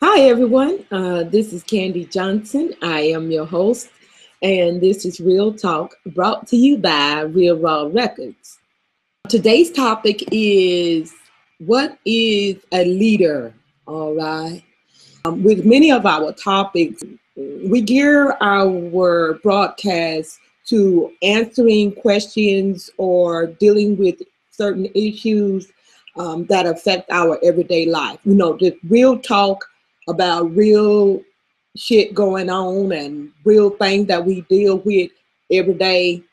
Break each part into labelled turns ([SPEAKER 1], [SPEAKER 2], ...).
[SPEAKER 1] Hi, everyone. This is Candy Johnson. I am your host, and this is Real Talk brought to you by Real Raw Records. Today's topic is what is a leader? All right. With many of our topics, we gear our broadcast to answering questions or dealing with certain issues that affect our everyday life. Just real talk about real shit going on and real things that we deal with every day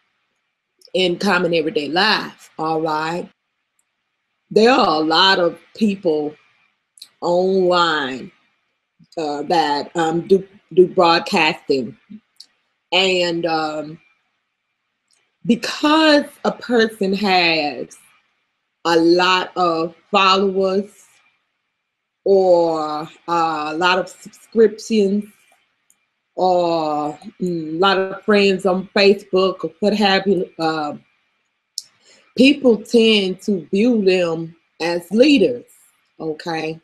[SPEAKER 1] in common everyday life. All right. There are a lot of people online that do broadcasting, and because a person has a lot of followers or a lot of subscriptions or a lot of friends on Facebook or what have you, people tend to view them as leaders. Okay.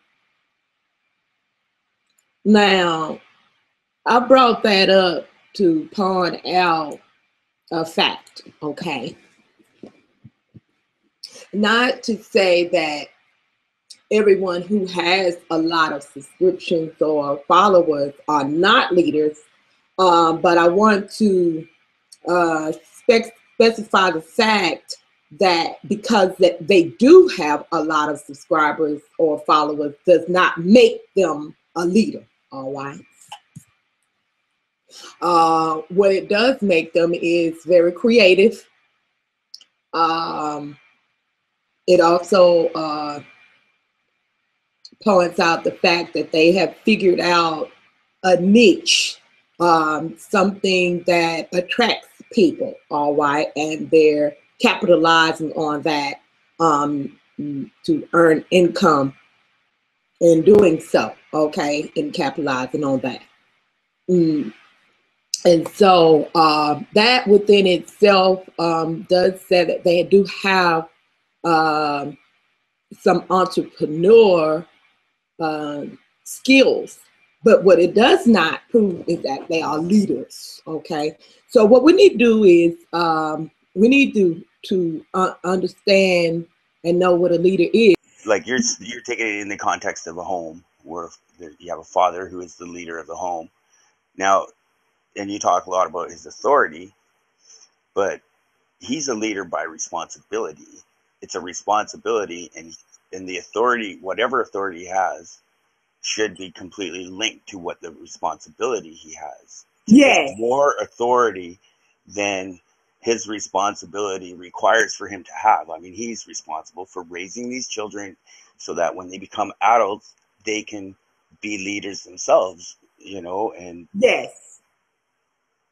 [SPEAKER 1] Now, I brought that up to point out a fact. Okay. Not to say that everyone who has a lot of subscriptions or followers are not leaders, but I want to specify the fact that because that they do have a lot of subscribers or followers does not make them a leader. All right. What it does make them is very creative. Um, it also points out the fact that they have figured out a niche, something that attracts people, all right, and they're capitalizing on that to earn income in doing so, okay, and capitalizing on that. Mm. And so that within itself does say that they do have um some entrepreneur uh, skills. But what it does not prove is that they are leaders. Okay, so what we need to do is we need to understand and know what a leader is.
[SPEAKER 2] Like you're taking it in the context of a home where you have a father who is the leader of the home. Now, and you talk a lot about his authority, but he's a leader by responsibility. It's a responsibility, and the authority, whatever authority he has, should be completely linked to what the responsibility he has.
[SPEAKER 1] Yes.
[SPEAKER 2] More authority than his responsibility requires for him to have. I mean, he's responsible for raising these children so that when they become adults, they can be leaders themselves, and
[SPEAKER 1] Yes.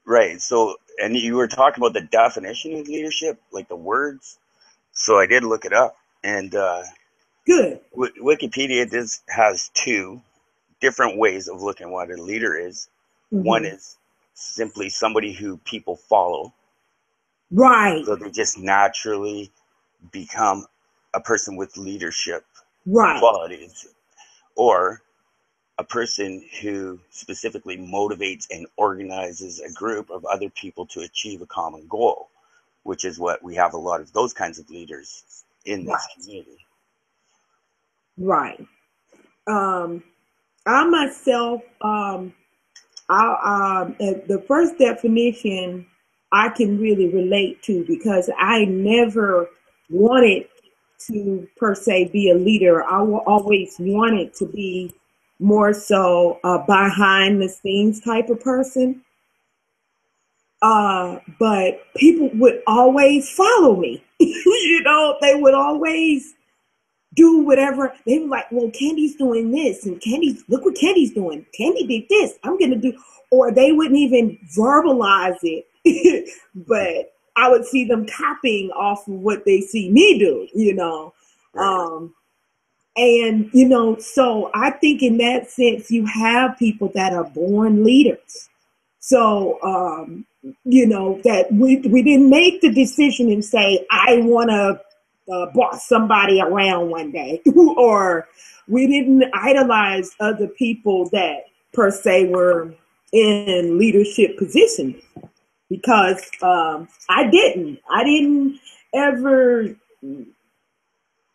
[SPEAKER 2] right. So, and you were talking about the definition of leadership, like the words. So I did look it up, and
[SPEAKER 1] Good.
[SPEAKER 2] Wikipedia has two different ways of looking at what a leader is.
[SPEAKER 1] Mm-hmm.
[SPEAKER 2] One is simply somebody who people follow.
[SPEAKER 1] Right.
[SPEAKER 2] So they just naturally become a person with leadership
[SPEAKER 1] qualities.
[SPEAKER 2] Or a person who specifically motivates and organizes a group of other people to achieve a common goal, which is what we have a lot of those kinds of leaders in this community.
[SPEAKER 1] Right. I myself, the first definition I can really relate to because I never wanted to per se be a leader. I always wanted to be more so a behind the scenes type of person. But people would always follow me. They would always do whatever. They were like, well, Candy's doing this, and look what Candy's doing. Candy did this. I'm going to do, or they wouldn't even verbalize it. But I would see them copying off of what they see me do, And, so I think in that sense, you have people that are born leaders. So, that we didn't make the decision and say, I want to boss somebody around one day, or we didn't idolize other people that per se were in leadership positions, because I didn't ever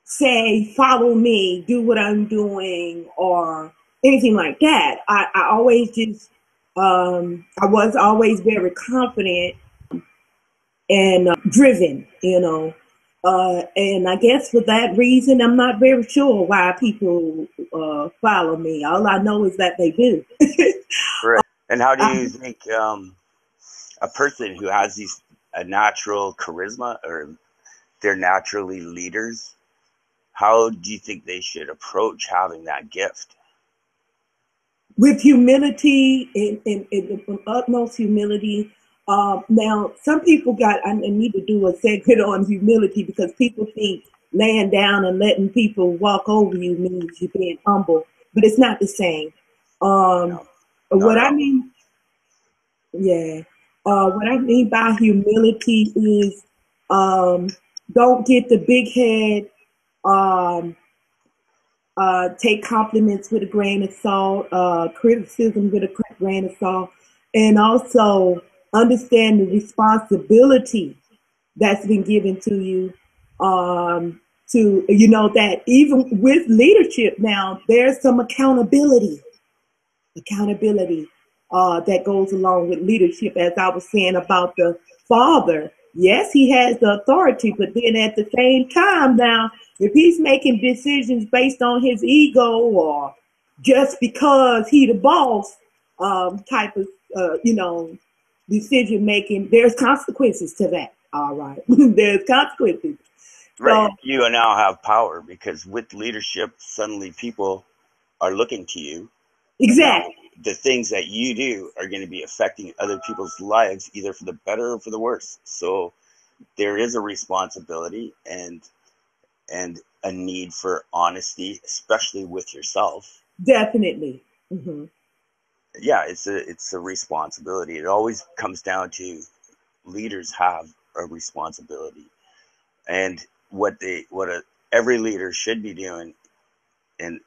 [SPEAKER 1] say, follow me, do what I'm doing, or anything like that. I always just, I was always very confident and driven, you know. And I guess for that reason, I'm not very sure why people follow me. All I know is that they do.
[SPEAKER 2] Right. And how do
[SPEAKER 1] I,
[SPEAKER 2] you think a person who has these a natural charisma, or they're naturally leaders, how do you think they should approach having that gift?
[SPEAKER 1] with humility and the utmost humility. Now, some people I need to do a segment on humility, because people think laying down and letting people walk over you means you being humble, but it's not the same. Um,
[SPEAKER 2] No, not
[SPEAKER 1] what
[SPEAKER 2] at
[SPEAKER 1] I
[SPEAKER 2] all.
[SPEAKER 1] mean, yeah, what I mean by humility is, um, don't get the big head. Um, take compliments with a grain of salt, criticism with a grain of salt, and also understand the responsibility that's been given to you. To, you know, that even with leadership now, there's some accountability that goes along with leadership. As I was saying about the father, yes, he has the authority, but then at the same time, now, if he's making decisions based on his ego, or just because he the boss, type of, you know, decision making, there's consequences to that. All right, there's consequences. So
[SPEAKER 2] Right. You now have power because with leadership, suddenly people are looking to you. Now,
[SPEAKER 1] exactly.
[SPEAKER 2] the things that you do are going to be affecting other people's lives, either for the better or for the worse. So there is a responsibility and a need for honesty, especially with yourself.
[SPEAKER 1] Definitely. Hmm.
[SPEAKER 2] Yeah, it's a responsibility. It always comes down to leaders have a responsibility, and every leader should be doing. And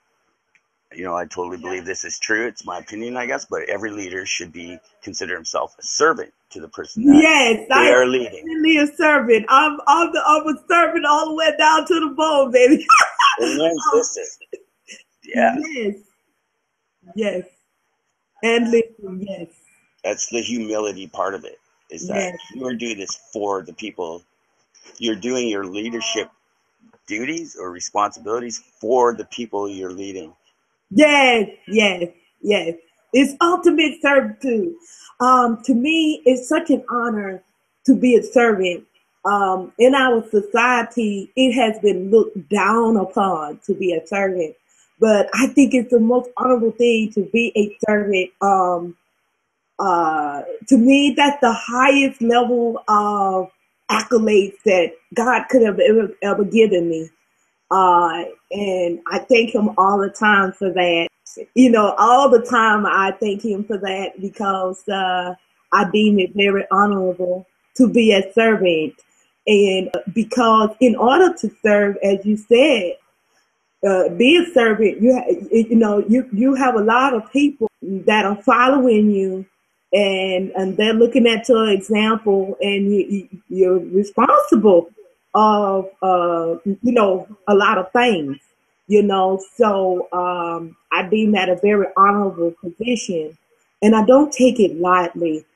[SPEAKER 2] I totally believe this is true. It's my opinion, I guess, but every leader should be consider himself a servant to the person that
[SPEAKER 1] Yes,
[SPEAKER 2] they
[SPEAKER 1] I am
[SPEAKER 2] are leading.
[SPEAKER 1] definitely a servant. I'm a servant all the way down to the bone, baby.
[SPEAKER 2] Amen, sister. Yeah,
[SPEAKER 1] Yes, yes. And listen, yes,
[SPEAKER 2] that's the humility part of it. Is that
[SPEAKER 1] yes,
[SPEAKER 2] you're doing this for the people. You're doing your leadership duties or responsibilities for the people you're leading.
[SPEAKER 1] yes, yes, yes. It's ultimate servitude. To me, it's such an honor to be a servant. In our society, it has been looked down upon to be a servant, but I think it's the most honorable thing to be a servant. To me, that's the highest level of accolades that God could have ever given me. And I thank him all the time for that. You know, all the time I thank him for that, because I deem it very honorable to be a servant. And because in order to serve, as you said, be a servant, you know, you have a lot of people that are following you, and they're looking at your example, and you're responsible of, you know, a lot of things, you know. So I deem that a very honorable position, and I don't take it lightly.